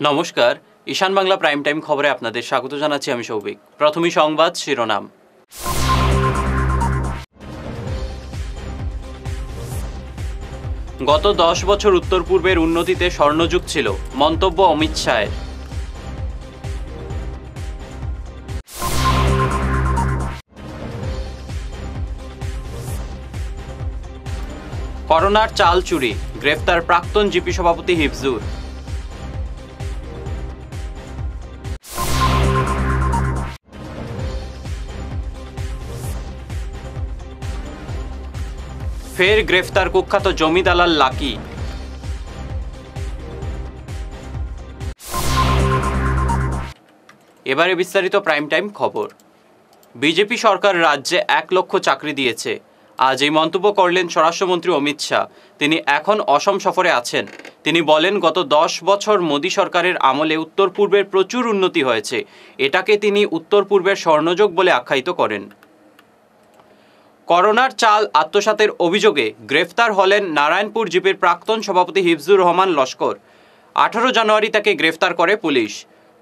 নমস্কার, ঈশান Bangla prime time খবরে আপনাদের স্বাগত জানাচ্ছি আমি সৌভিক। প্রথমেই সংবাদ শিরোনাম। গত 10 বছর উত্তর পূর্বের উন্নতিতে স্বর্ণযুগ ছিল, মন্তব্য অমিত শাহের। করোনার চাল চুরি, গ্রেফতার প্রাক্তন জিপি সভাপতি হিফজুর। ফের গ্রেফতার কুখ্যাত জমি দালাল লাকি। এবারে বিস্তারিত প্রাইম টাইম খবর। বিজেপি সরকার রাজ্যে 1 লক্ষ চাকরি দিয়েছে। আজ এই মন্তব্য করলেন স্বরাষ্ট্রমন্ত্রী অমিত শাহ। তিনি এখন অসম সফরে আছেন। তিনি বলেন, গত 10 বছর মোদী সরকারের আমলে উত্তর পূর্বের প্রচুর উন্নতি হয়েছে। এটাকে তিনি উত্তর পূর্বের স্বর্ণযুগ বলে আখ্যায়িত করেন। করোনার চাল আত্মসাতের অভিযোগে গ্রেফতার হলেন নারায়ণপুর জিপির প্রাক্তন সভাপতি হিফজুর রহমান লস্কর। 18 জানুয়ারি তাকে গ্রেফতার করে পুলিশ।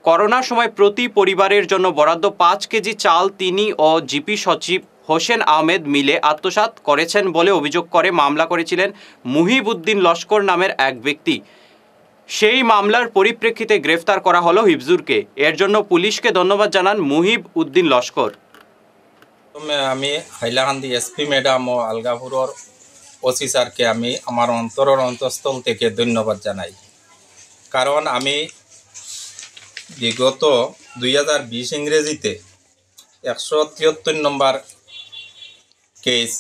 করোনার সময় প্রতি পরিবারের জন্য বরাদ্দ 5 কেজি চাল তিনি ও জিপি সচিব হোসেন আহমেদ মিলে আত্মসাৎ করেছেন বলে অভিযোগ করে মামলা করেছিলেন মুহিব উদ্দিন লস্কর নামের এক ব্যক্তি। সেই মামলার পরিপ্রেক্ষিতে গ্রেফতার করা হলো হিফজুরকে। এর জন্য পুলিশকে ধন্যবাদ জানান মুহিব উদ্দিন লস্কর। আমি হাইলাকান্দি এসপি ম্যাডাম ও আলগাপুরের ওসি স্যারকে আমি আমার অন্তরের অন্তঃস্থল থেকে ধন্যবাদ জানাই। কারণ আমি বিগত 2020 ইংরেজিতে 173 নম্বর কেস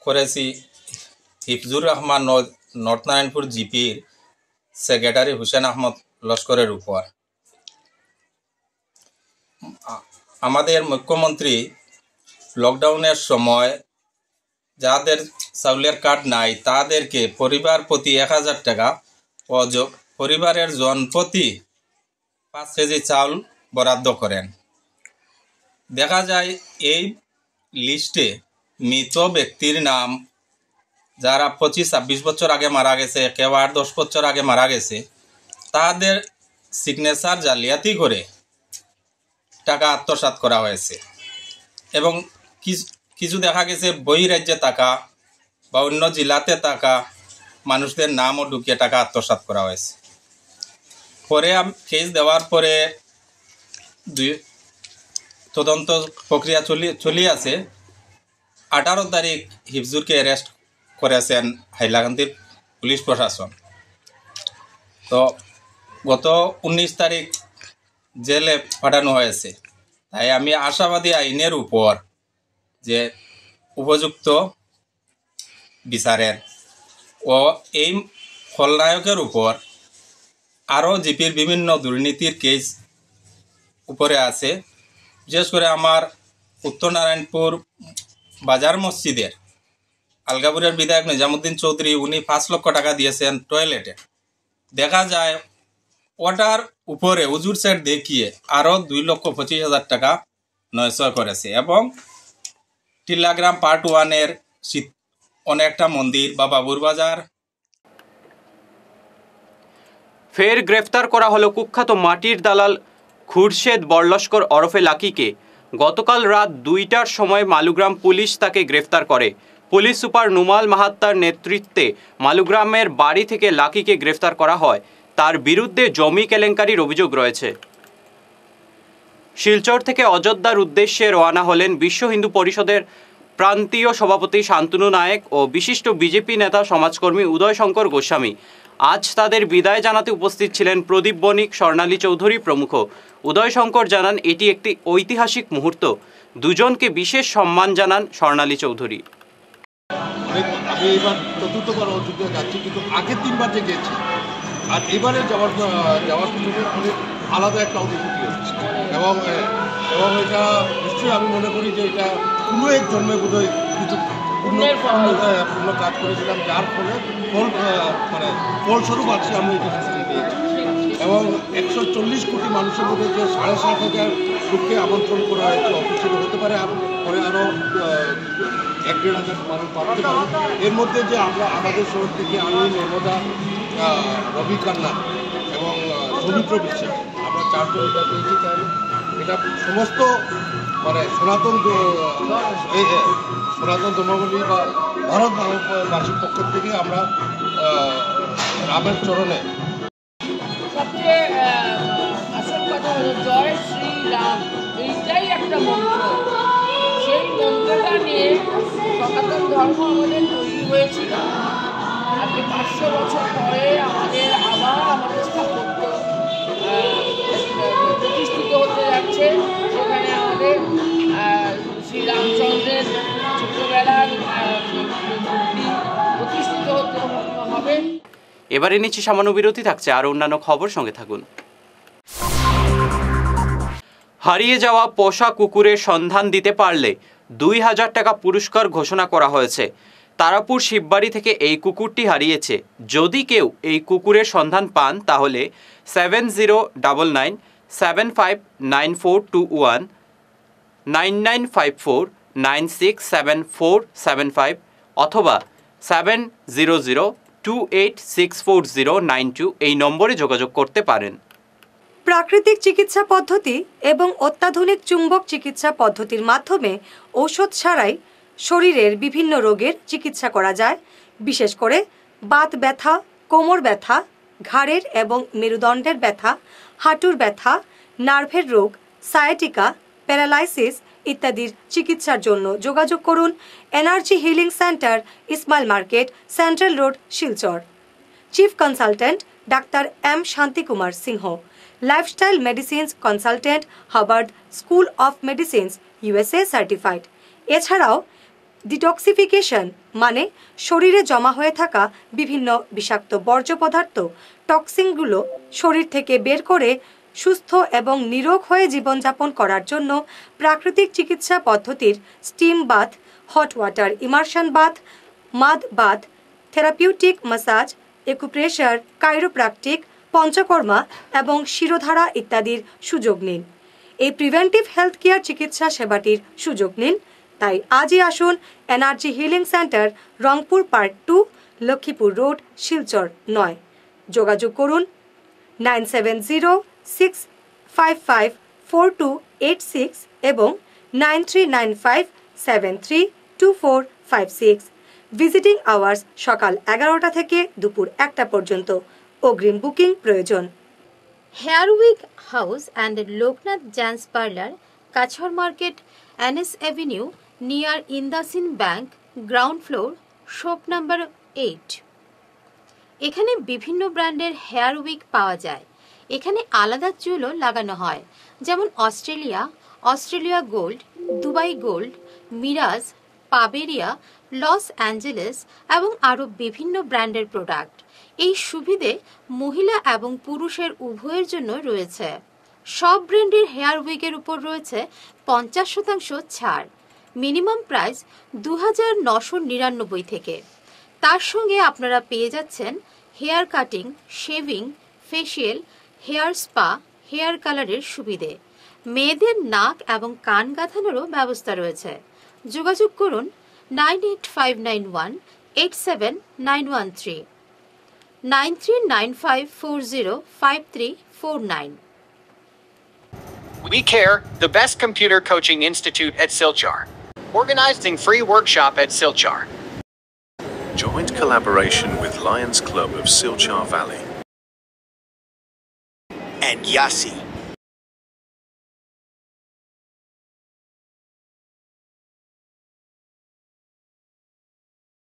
করেছি হিফজুর রহমান নর্থ নারায়ণপুর জিপির সেক্রেটারি হোসেন আহমদ লস্করের উপর। আমাদের মুখ্যমন্ত্রী লকডাউনের সময় যাদের চাউলের কার্ড নাই তাদেরকে পরিবার প্রতি 1000 টাকা ও পরিবারের জনপ্রতি 5 কেজি চাউল বরাদ্দ করেন। দেখা যায় এই লিস্টে মৃত ব্যক্তির নাম যারা 25-26 বছর আগে মারা গেছে, কেউ 8-10 বছর আগে মারা গেছে, তাদের সিগনেচার জালিয়াতি করে টাকা আত্মসাৎ করা হয়েছে। এবং কিছু দেখা গেছে বহিরাজ্যে টাকা বা অন্য জেলাতে টাকা মানুষদের নামও ঢুকিয়ে টাকা আত্মসাৎ করা হয়েছে। পরে কেস দেওয়ার পরে তদন্ত প্রক্রিয়া চলি আছে। 18 তারিখ হিফজুরকে অ্যারেস্ট করেছেন হাইলাকান্দির পুলিশ প্রশাসন। তো গত 19 তারিখ জেলে পাঠানো হয়েছে। তাই আমি আশাবাদী আইনের উপর যে উপযুক্ত বিচারের ও এই খলনায়কের উপর আরও জিপির বিভিন্ন দুর্নীতির কেস উপরে আছে। বিশেষ করে আমার উত্তর নারায়ণপুর বাজার মসজিদের আলগাপুরের বিধায়ক নিজামুদ্দিন চৌধুরী, উনি 5 লক্ষ টাকা দিয়েছেন টয়লেটে। দেখা যায় ওটার উপরে উজুর সেট দেখিয়ে আরও 2,25,000 টাকা নয়সয় করেছে। এবং টিল্লাগ্রাম পার্ট 1-এর অনেকটা মন্দির বা বাবুর বাজার। ফের গ্রেফতার করা হলো কুখ্যাত মাটির দালাল খুরশেদ বড়লস্কর ওরফে লাকিকে। গতকাল রাত 2টার সময় মালুগ্রাম পুলিশ তাকে গ্রেফতার করে। পুলিশ সুপার নুমাল মাহাত্তার নেতৃত্বে মালুগ্রামের বাড়ি থেকে লাকিকে গ্রেফতার করা হয়। তার বিরুদ্ধে জমি কেলেঙ্কারির অভিযোগ রয়েছে। শিলচর থেকে অযোধ্যার উদ্দেশ্যে রওনা হলেন বিশ্ব হিন্দু পরিষদের প্রান্তীয় সভাপতি শান্তনু নায়েক ও বিশিষ্ট বিজেপি নেতা সমাজকর্মী উদয় শঙ্কর গোস্বামী। আজ তাদের বিদায় জানাতে উপস্থিত ছিলেন প্রদীপ বণিক, স্বর্ণালী চৌধুরী প্রমুখ। উদয় শঙ্কর জানান, এটি একটি ঐতিহাসিক মুহূর্ত। দুজনকে বিশেষ সম্মান জানান স্বর্ণালী চৌধুরী। আমি এবার চতুর্থবার অযোধ্যা যাচ্ছি, কিন্তু আগে 3বার যে গেছি, আর এবারে যাওয়ার পিছনে অনেক আলাদা একটা অনুভূতি হচ্ছে। এবং এটা নিশ্চয়ই আমি মনে করি যে এটা কোনো এক জন্মে বোধহয় কিছু পূর্ণ কাজ করেছিলাম, যার ফলে ফলস্বরূপ আজকে আমি এটা সুযোগ পেয়েছি। এবং 140 কোটি মানুষের মধ্যে যে 7,500 লোককে আমন্ত্রণ করা হয়েছে, অফিসিয়ালি হতে পারে পরে আরও 1-1.5 মানুষ পাঠাতে পারি। এর মধ্যে যে আমরা আমাদের শহর থেকে আমি, নর্মদা, রবি কান্না এবং সৌমিত্র বিশ্বাস, আমরা চারজন এটা পেয়েছি। তাই এটা সমস্ত মানে সনাতন ধর্মাবলী বা ভারতবাসীর পক্ষ থেকে আমরা রামের চরণে। সবচেয়ে আসল কথা হলো জয় শ্রীরাম, এইটাই একটা মন্ত্র। সেই মন্ত্রটা নিয়ে সনাতন ধর্ম আমাদের তৈরি হয়েছিল। আজকে 500 বছর পরে আমাদের স্থাপত্য প্রতিষ্ঠিত হতে যাচ্ছে। সেখানে আমাদের শ্রীরামচন্দ্রের ছোটবেলার প্রতিষ্ঠিত হতে হবে। এবারে নিচ্ছি সামান্য বিরতি, থাকছে আর অন্যান্য খবর, সঙ্গে থাকুন। হারিয়ে যাওয়া পোষা কুকুরের সন্ধান দিতে পারলে 2000 টাকা পুরস্কার ঘোষণা করা হয়েছে। তারাপুর শিববাড়ি থেকে এই কুকুরটি হারিয়েছে। যদি কেউ এই কুকুরের সন্ধান পান তাহলে 7099759421, 9954967475 অথবা 7002864092 এই নম্বরে যোগাযোগ করতে পারেন। প্রাকৃতিক চিকিৎসা পদ্ধতি এবং অত্যাধুনিক চুম্বক চিকিৎসা পদ্ধতির মাধ্যমে ঔষধ ছাড়াই শরীরের বিভিন্ন রোগের চিকিৎসা করা যায়। বিশেষ করে বাত ব্যথা, কোমর ব্যথা, ঘাড়ের এবং মেরুদণ্ডের ব্যথা, হাঁটুর ব্যথা, নার্ভের রোগ, সায়াটিকা, প্যারালাইসিস ইত্যাদির চিকিৎসার জন্য যোগাযোগ করুন energy healing centre, Ismail market, central road, Silchar. Chief consultant doctor M Shantikumar Singh, lifestyle medicines consultant, Harvard school of medicines, USA certified. এছাড়াও ডিটক্সিফিকেশন মানে শরীরে জমা হয়ে থাকা বিভিন্ন বিষাক্ত বর্জ্য পদার্থ, টক্সিনগুলো শরীর থেকে বের করে সুস্থ এবং নিরোগ হয়ে জীবনযাপন করার জন্য প্রাকৃতিক চিকিৎসা পদ্ধতির steam bath, hot water immersion bath, mud bath, therapeutic massage, acupressure, chiropractic, panchakarma এবং শিরোধারা ইত্যাদির সুযোগ নিন। এই প্রিভেন্টিভ হেলথ কেয়ার চিকিৎসা সেবাটির সুযোগ নিন। তাই আজই আসুন energy healing centre, Rangpur part 2, Lakshmipur road, Silchar 9। যোগাযোগ করুন 9706554286 এবং 9395732456। ভিজিটিং আওয়ার্স সকাল 11টা থেকে দুপুর 1টা পর্যন্ত। অগ্রিম বুকিং প্রয়োজন। Hair wig house and Loknath gents parlour, কাছর মার্কেট, NS অ্যাভিনিউ, নিয়ার ইন্দাসিন bank, ground floor, shop number 8। এখানে বিভিন্ন ব্র্যান্ডের হেয়ার উইক পাওয়া যায়। এখানে আলাদা চুলও লাগানো হয়, যেমন অস্ট্রেলিয়া গোল্ড, দুবাই গোল্ড, মিরাজ, পাবেরিয়া, লস অ্যাঞ্জেলেস এবং আরও বিভিন্ন ব্র্যান্ডের প্রোডাক্ট। এই সুবিধে মহিলা এবং পুরুষের উভয়ের জন্য রয়েছে। সব ব্র্যান্ডের হেয়ার উইকের উপর রয়েছে 50% ছাড়। মিনিমাম প্রাইস 2999 থেকে। তার সঙ্গে আপনারা পেয়ে যাচ্ছেন hair cutting, shaving, facial, hair spa, hair কালারের সুবিধে। মেয়েদের নাক এবং কান গাঁথানোরও ব্যবস্থা রয়েছে। যোগাযোগ করুন 98591879113, 9395405349। We Care, the best computer coaching institute at Silchar. Organizing free workshop at Silchar. Joint collaboration with Lions Club of Silchar Valley. And Yasi.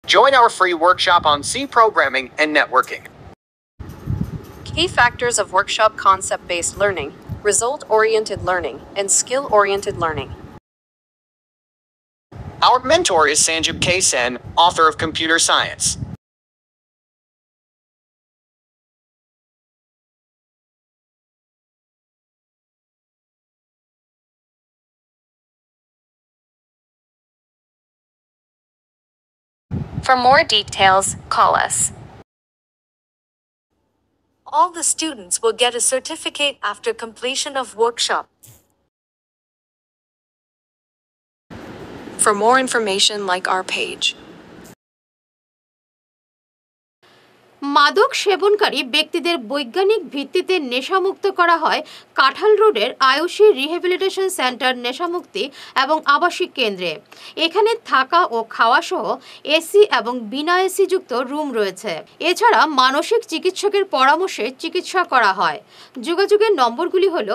Join our free workshop on C programming and networking. Key factors of workshop: concept-based learning, result-oriented learning, and skill-oriented learning. Our mentor is Sanjib K. Sen, author of Computer Science. For more details, call us. All the students will get a certificate after completion of workshop. For more information, like our page. মাদক সেবনকারী ব্যক্তিদের বৈজ্ঞানিক ভিত্তিতে নেশামুক্ত করা হয় কাঁঠাল রোডের Ayushi rehabilitation centre নেশামুক্তি এবং আবাসিক কেন্দ্রে। এখানে থাকা ও খাওয়া সহ এসি এবং বিনা এসি যুক্ত রুম রয়েছে। এছাড়া মানসিক চিকিৎসকের পরামর্শে চিকিৎসা করা হয়। যোগাযোগের নম্বরগুলি হল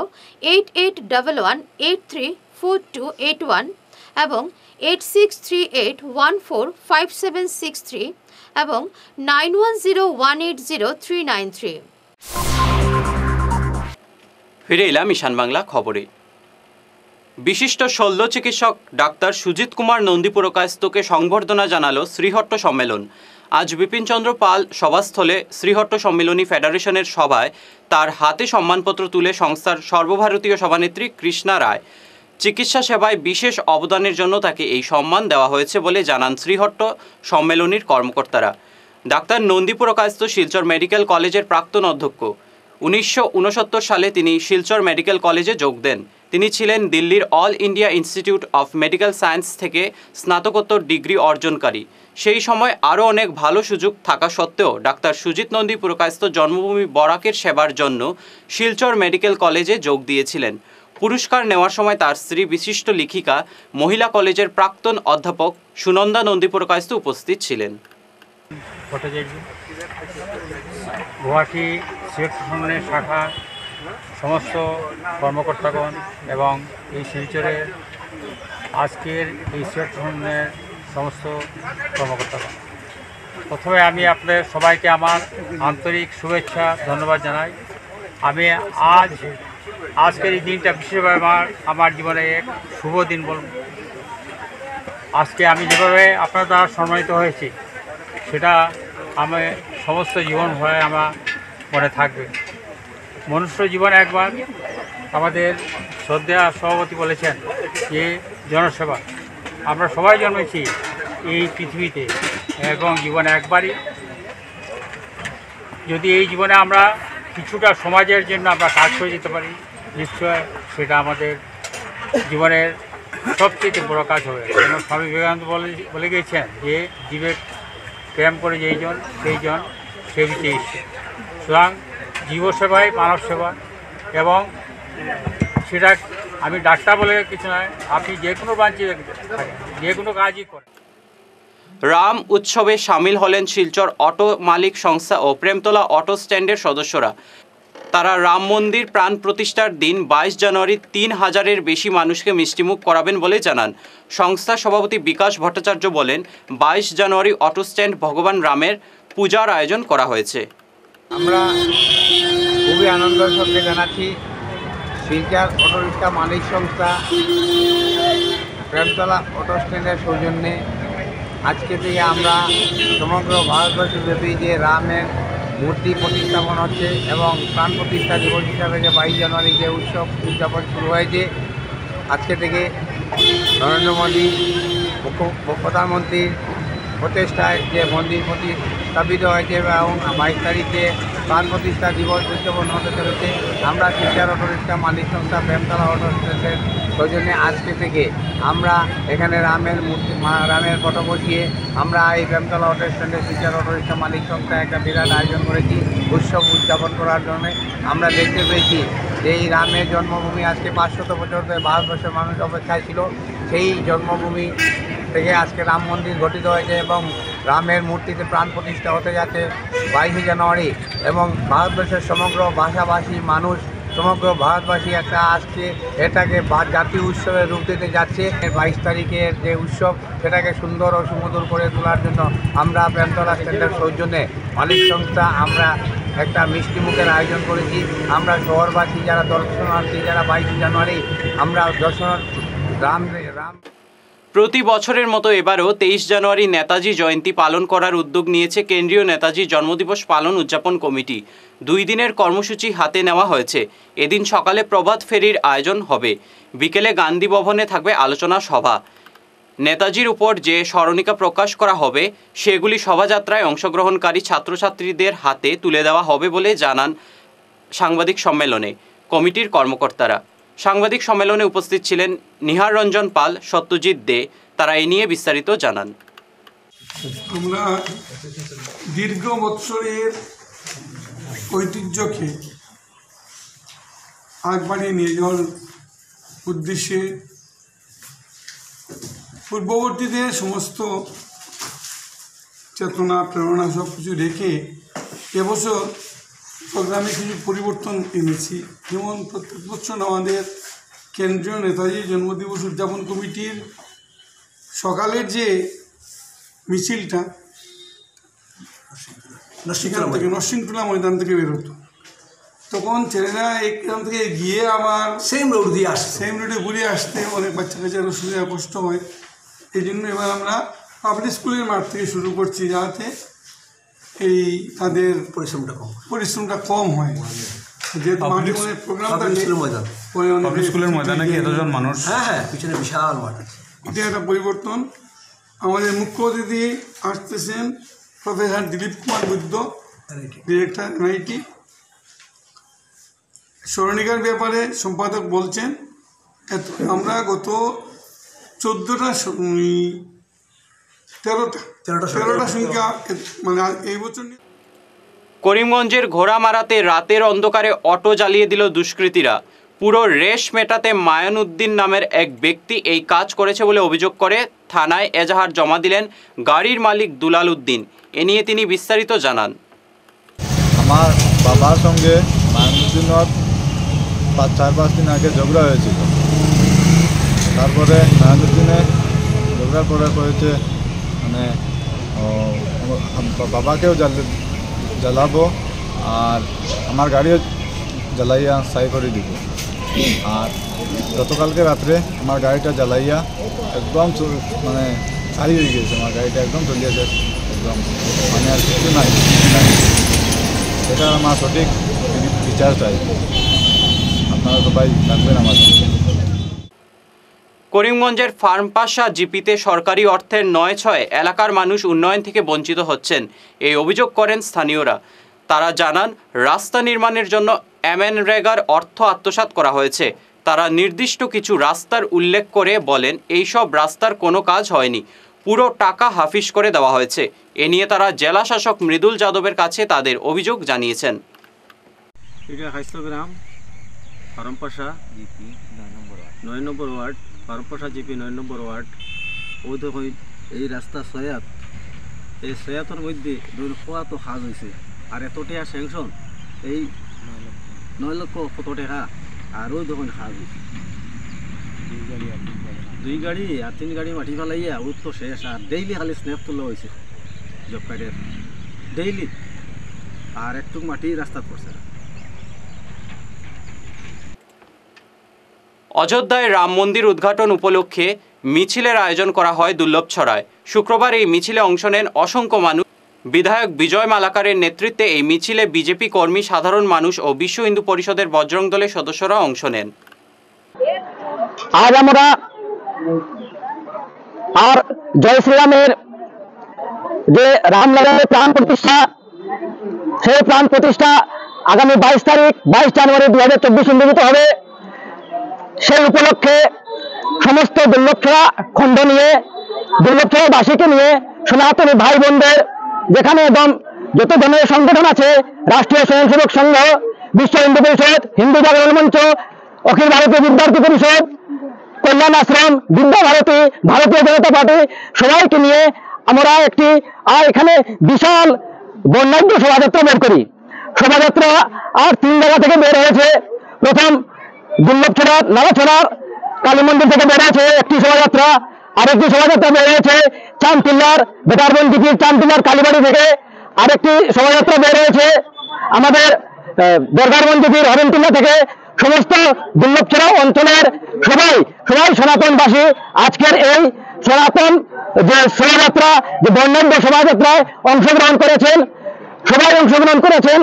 8811834281 এবং 8638145763 এবং 9101803993। ফিরে এলাম ঈশান বাংলা খবরে। বিশিষ্ট শল্য চিকিৎসক ডাক্তার সুজিত কুমার নন্দী পুরকায়স্থকে সংবর্ধনা জানালো শ্রীহট্ট সম্মেলন। আজ বিপিনচন্দ্র পাল সভাস্থলে শ্রীহট্ট সম্মেলনী ফেডারেশনের সভায় তার হাতে সম্মানপত্র তুলে সংস্থার সর্বভারতীয় সভানেত্রী কৃষ্ণা রায়। চিকিৎসা সেবায় বিশেষ অবদানের জন্য তাকে এই সম্মান দেওয়া হয়েছে বলে জানান শ্রীহট্ট সম্মেলনীর কর্মকর্তারা। ডাক্তার নন্দী পুরকায়স্থ শিলচর মেডিকেল কলেজের প্রাক্তন অধ্যক্ষ। 1969 সালে তিনি শিলচর মেডিকেল কলেজে যোগ দেন। তিনি ছিলেন দিল্লির all India institute of medical science থেকে স্নাতকোত্তর ডিগ্রি অর্জনকারী। সেই সময় আরও অনেক ভালো সুযোগ থাকা সত্ত্বেও ডাক্তার সুজিত নন্দী পুরকায়স্থ জন্মভূমি বরাকের সেবার জন্য শিলচর মেডিকেল কলেজে যোগ দিয়েছিলেন। পুরস্কার নেওয়ার সময় তার স্ত্রী বিশিষ্ট লেখিকা মহিলা কলেজের প্রাক্তন অধ্যাপক সুনন্দা নন্দী পুরকায়স্থ উপস্থিত ছিলেন। গুয়াহাটি সিলেট সম্মেলনের শাখা সমস্ত কর্মকর্তাগণ এবং এই শিলচরের আজকের এই সিলেট সম্মেলনের সমস্ত কর্মকর্তাগণ, প্রথমে আমি আপনাদের সবাইকে আমার আন্তরিক শুভেচ্ছা ধন্যবাদ জানাই। আমি আজকের এই দিনটা বিশেষভাবে আমার জীবনে এক শুভ দিন বলব। আজকে আমি যেভাবে আপনার দ্বারা সম্মানিত হয়েছি সেটা আমি সমস্ত জীবন ভরে আমার মনে থাকবে। মনুষ্য জীবন একবার আমাদের শ্রদ্ধেয় সভাপতি বলেছেন যে জনসেবা। আমরা সবাই জন্মেছি এই পৃথিবীতে এবং জীবন একবারই। যদি এই জীবনে আমরা কিছুটা সমাজের জন্য আমরা কাজ করে যেতে পারি, নিশ্চয় সেটা আমাদের জীবনের সবচেয়ে বড় কাজ হবে। কেন স্বামী বিবেকানন্দ বলে গিয়েছেন যে জীবের প্রেম করে যেইজন সেইজন সেবিতে ঈশ্বর। সুতরাং জীবসেবাই মানব সেবা, এবং সেটা আমি ডাক্তার বলে কিছু নয়, আপনি যে কোনো ব্রাঞ্চে থাকেন, যে কোনো কাজই করেন। রাম উৎসবে সামিল হলেন শিলচর অটো মালিক সংস্থা ও প্রেমতলা অটো স্ট্যান্ডের সদস্যরা। তারা রাম মন্দির প্রাণ প্রতিষ্ঠার দিন 22 জানুয়ারি 3000-এর বেশি মানুষকে মিষ্টিমুখ করাবেন বলে জানান। সংস্থার সভাপতি বিকাশ ভট্টাচার্য বলেন, 22 জানুয়ারি অটো স্ট্যান্ড ভগবান রামের পূজার আয়োজন করা হয়েছে। আমরা খুবই আনন্দের সঙ্গে জানাচ্ছি শিলচর অটো রিক্সা মালিক সংস্থা প্রেমতলা অটো স্ট্যান্ডের সৌজন্যে আজকে থেকে আমরা সমগ্র ভারতবর্ষব্যাপী যে রামের মূর্তি প্রতিস্থাপন হচ্ছে এবং প্রাণ প্রতিষ্ঠা দিবস হিসাবে যে 22 জানুয়ারি যে উৎসব উদযাপন শুরু হয়েছে, আজকে থেকে নরেন্দ্র মোদী প্রধানমন্ত্রীর প্রচেষ্টায় যে মন্দির প্রতিস্থাপিত হয়েছে এবং 22 তারিখে প্রাণ প্রতিষ্ঠা দিবস উদযাপন হতে চলেছে। আমরা শিলচর অটো রিক্সা মালিক সংস্থা প্রেমতলা অটো স্ট্যান্ডের সৌজন্যে আজকে থেকে আমরা এখানে রামের ফটো বসিয়ে আমরা এই প্রেমতলা অটো স্ট্যান্ডে শিলচর অটো রিক্সা মালিক সংস্থা একটা বিরাট আয়োজন করেছি উৎসব উদযাপন করার জন্য। আমরা দেখতে পেয়েছি যে এই রামের জন্মভূমি আজকে 500 বছর ধরে ভারতবর্ষের মানুষ অপেক্ষায় ছিল। সেই জন্মভূমি থেকে আজকে রাম মন্দির গঠিত হয়েছে এবং রামের মূর্তিতে প্রাণ প্রতিষ্ঠা হতে যাচ্ছে 22 জানুয়ারি, এবং ভারতবর্ষের সমগ্র ভাষাভাষী মানুষ, সমগ্র ভারতবাসী একটা আজকে এটাকে জাতীয় উৎসবের রূপ দিতে যাচ্ছে। 22 তারিখের যে উৎসব সেটাকে সুন্দর ও সুমধুর করে তোলার জন্য আমরা প্রেমতলা স্ট্যান্ডের সৌজন্যে মালিক সংস্থা আমরা একটা মিষ্টি মুখের আয়োজন করেছি। আমরা শহরবাসী যারা দর্শনার্থী যারা 22 জানুয়ারি আমরা রাম প্রতি বছরের মতো এবারও 23 জানুয়ারি নেতাজি জয়ন্তী পালন করার উদ্যোগ নিয়েছে কেন্দ্রীয় নেতাজি জন্মদিবস পালন উদযাপন কমিটি। 2 দিনের কর্মসূচি হাতে নেওয়া হয়েছে। এদিন সকালে প্রভাত ফেরির আয়োজন হবে, বিকেলে গান্ধী ভবনে থাকবে আলোচনা সভা। নেতাজির উপর যে স্মরণিকা প্রকাশ করা হবে সেগুলি শোভাযাত্রায় অংশগ্রহণকারী ছাত্রছাত্রীদের হাতে তুলে দেওয়া হবে বলে জানান সাংবাদিক সম্মেলনে কমিটির কর্মকর্তারা। সাংবাদিক সম্মেলনে উপস্থিত ছিলেন নিহার রঞ্জন পাল, সত্যজিৎ দে। তারা এ নিয়ে বিস্তারিত জানান। আমরা দীর্ঘ বৎসরের ঐতিহ্যকে আগ বাড়িয়ে নিয়ে যাওয়ার উদ্দেশ্যে পূর্ববর্তীতে সমস্ত চেতনা প্রেরণা সব কিছু রেখে এবছর প্রোগ্রামে কিছু পরিবর্তন এনেছি। যেমন প্রত্যেক বছর আমাদের কেন্দ্রীয় নেতাজি জন্মদিবস উদযাপন কমিটির সকালের যে মিছিলটা নরসিংটুলা ময়দান থেকে বেরোতো, তখন ছেলেরা এখান থেকে গিয়ে আবার সেম রোডে ঘুরে আসতে অনেক বাচ্চা কাচ্চার অসুবিধা কষ্ট হয়। এই জন্য এবার আমরা পাবলিক স্কুলের মাঠ থেকে শুরু করছি, যাতে এই তাদের পরিশ্রমটা কম হয়। যেহেতু মাঠে অনেক প্রোগ্রাম থাকে, স্কুলের ময়দানে কি এতজন মানুষ? হ্যাঁ, পিছনে বিশাল মাঠ আছে। এটা একটা পরিবর্তন। আমাদের মুখ্য অতিথি আসতেছেন প্রফেসর দিলীপ কুমার বৈদ্য, ডিরেক্টর MIT। স্মরণিকার ব্যাপারে সম্পাদক বলছেন আমরা গত 13টা সংখ্যা মানে এই বছর। করিমগঞ্জের ঘোড়ামারাতে রাতের অন্ধকারে অটো জ্বালিয়ে দিল দুষ্কৃতীরা। পুরো রেশ মেটাতে মায়ান উদ্দিন নামের এক ব্যক্তি এই কাজ করেছে বলে অভিযোগ করে থানায় এজাহার জমা দিলেন গাড়ির মালিক দুলাল উদ্দিন। এ নিয়ে তিনি বিস্তারিত জানান। আমার বাবার সঙ্গে মায়ান উদ্দিনের 4-5 দিন আগে ঝগড়া হয়েছিল। তারপরে মায়ান উদ্দিনে ঝগড়ার পরে করেছে মানে বাবাকেও জ্বালাবো আর আমার গাড়িও জ্বালাইয়া সাই করে দিব। আর গতকালকে রাত্রে আমার গাড়িটা জ্বালাইয়া একদম মানে ছাই হয়ে গেছে। আমার গাড়িটা একদম চলিয়েছে, একদম মানে আর কিছু নাই। এটা আমার সঠিক বিচার চাই, আপনারা সবাই থাকবেন আমার। করিমগঞ্জের ফার্মপাশা জিপিতে সরকারি অর্থের 9/6 এলাকার মানুষ উন্নয়ন থেকে বঞ্চিত হচ্ছেন, এই অভিযোগ করেন স্থানীয়রা। তারা জানান রাস্তা নির্মাণের জন্য MNREGAর অর্থ আত্মসাৎ করা হয়েছে। তারা নির্দিষ্ট কিছু রাস্তার উল্লেখ করে বলেন এই সব রাস্তার কোনো কাজ হয়নি, পুরো টাকা হাফিস করে দেওয়া হয়েছে। এ নিয়ে তারা জেলা শাসক মৃদুল যাদবের কাছে তাদের অভিযোগ জানিয়েছেন। এটা হাইস্তগ্রাম ফার্মপাশা জিপি 9 নম্বর ওয়ার্ড, ফার্মপাশা জিপি 9 নম্বর ওয়ার্ড। ওই দেখুন এই রাস্তা সয়াত, এই সয়াতের মধ্যে কত কাজ হয়েছে আর এত টাকা স্যাংশন, এই 9 লক্ষ কত টাকা। আর ওই দেখুন কাজ হয়েছে 2 গাড়ি আর 3 গাড়ি মাটি ফেলাইয়া ওর তো শেষ। আর ডেইলি খালি স্ন্যাপ তোলা হয়েছে জব কার্ডের ডেইলি, আর একটু মাটি রাস্তা করছে। অযোধ্যায় রাম মন্দির উদ্ঘাটন উপলক্ষে মিছিলের আয়োজন করা হয় দুর্লভছড়ায়। শুক্রবার এই মিছিলে অংশ নেন অসংখ্য মানুষ। বিধায়ক বিজয় মালাকারের নেতৃত্বে এই মিছিলে বিজেপি কর্মী, সাধারণ মানুষ ও বিশ্ব হিন্দু পরিষদের বজরং দলের সদস্যরা অংশ নেন। আজ আমরা আর জয় শ্রীরামের যে রামলালার প্রাণ প্রতিষ্ঠা, সেই প্রাণ প্রতিষ্ঠা আগামী 22 জানুয়ারি 2024 অনুষ্ঠিত হবে। সেই উপলক্ষে সমস্ত দুর্লভছড়া খণ্ড নিয়ে, দুর্লভছড়াবাসীকে নিয়ে, সনাতনী ভাই বোনদের যেখানে এবং যত ধরনের সংগঠন আছে, রাষ্ট্রীয় স্বয়ংসেবক সংঘ, বিশ্ব হিন্দু পরিষদ, হিন্দু জাগরণ মঞ্চ, অখিল ভারতীয় বিদ্যার্থী পরিষদ, কল্যাণ আশ্রম, বিদ্যা ভারতী, ভারতীয় জনতা পার্টি সবাইকে নিয়ে আমরা একটি এখানে বিশাল বর্ণাঢ্য শোভাযাত্রা বের করি। শোভাযাত্রা আর 3 জায়গা থেকে বের হয়েছে। প্রথম দুর্লভছড়ার নালাছড়ার কালী মন্দির থেকে বের হয়েছে একটি শোভাযাত্রা, আরেকটি শোভাযাত্রা বের হয়েছে চানটিল্লার বেটারবন জিপির চানটিল্লার কালীবাড়ি থেকে, আরেকটি শোভাযাত্রা বের হয়েছে আমাদের দরগারবন জিপির হরেনটিল্লা থেকে। সমস্ত দুর্লভছড়া অঞ্চলের সবাই সনাতনবাসী আজকের এই সনাতন যে শোভাযাত্রা, যে বর্ণাঢ্য শোভাযাত্রায় অংশগ্রহণ করেছেন, সবাই অংশগ্রহণ করেছেন।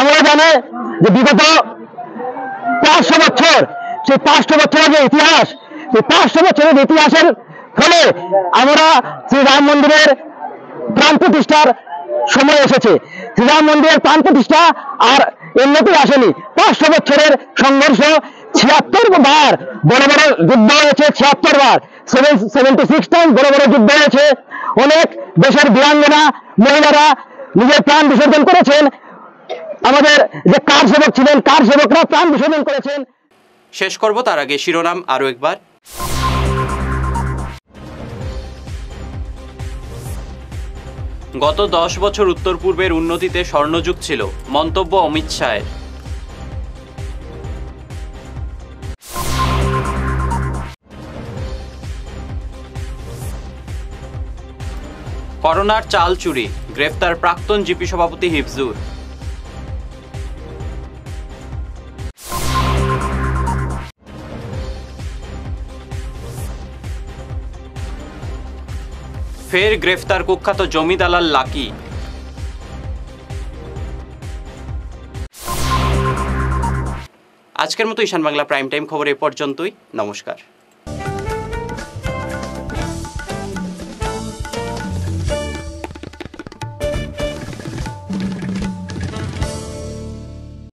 আমরা জানি যে বিগত 500 বছর, সেই 500 বছরের যে ইতিহাস, সেই 500 বছরের ইতিহাসের ফলে আমরা শ্রীরাম মন্দিরের প্রাণ প্রতিষ্ঠার সময় এসেছে। শ্রীরাম মন্দিরের প্রাণ প্রতিষ্ঠা আর এমনিতেই আসেনি। 500 বছরের সংঘর্ষ, 76 বার বড় বড় যুদ্ধ হয়েছে, 76 বার, 76 টাইম বড় বড় যুদ্ধ হয়েছে। অনেক দেশের বীরাঙ্গনা মহিলারা নিজের প্রাণ বিসর্জন করেছেন। আমাদের যে কার সেবক ছিলেন, কার সেবকরা প্রাণ বিসর্জন করেছেন। শেষ করব তার আগে শিরোনাম আরও একবার। গত 10 বছর উত্তর পূর্বের উন্নতিতে স্বর্ণযুগ ছিল, মন্তব্য অমিত শাহের। করোনার চাল চুরি, গ্রেফতার প্রাক্তন জিপি সভাপতি হিফজুর। ফের গ্রেফতার কুখ্যাত জমি দালাল লাকি। আজকের মতো ঈশান বাংলা প্রাইম টাইম খবর এ পর্যন্তই। নমস্কার।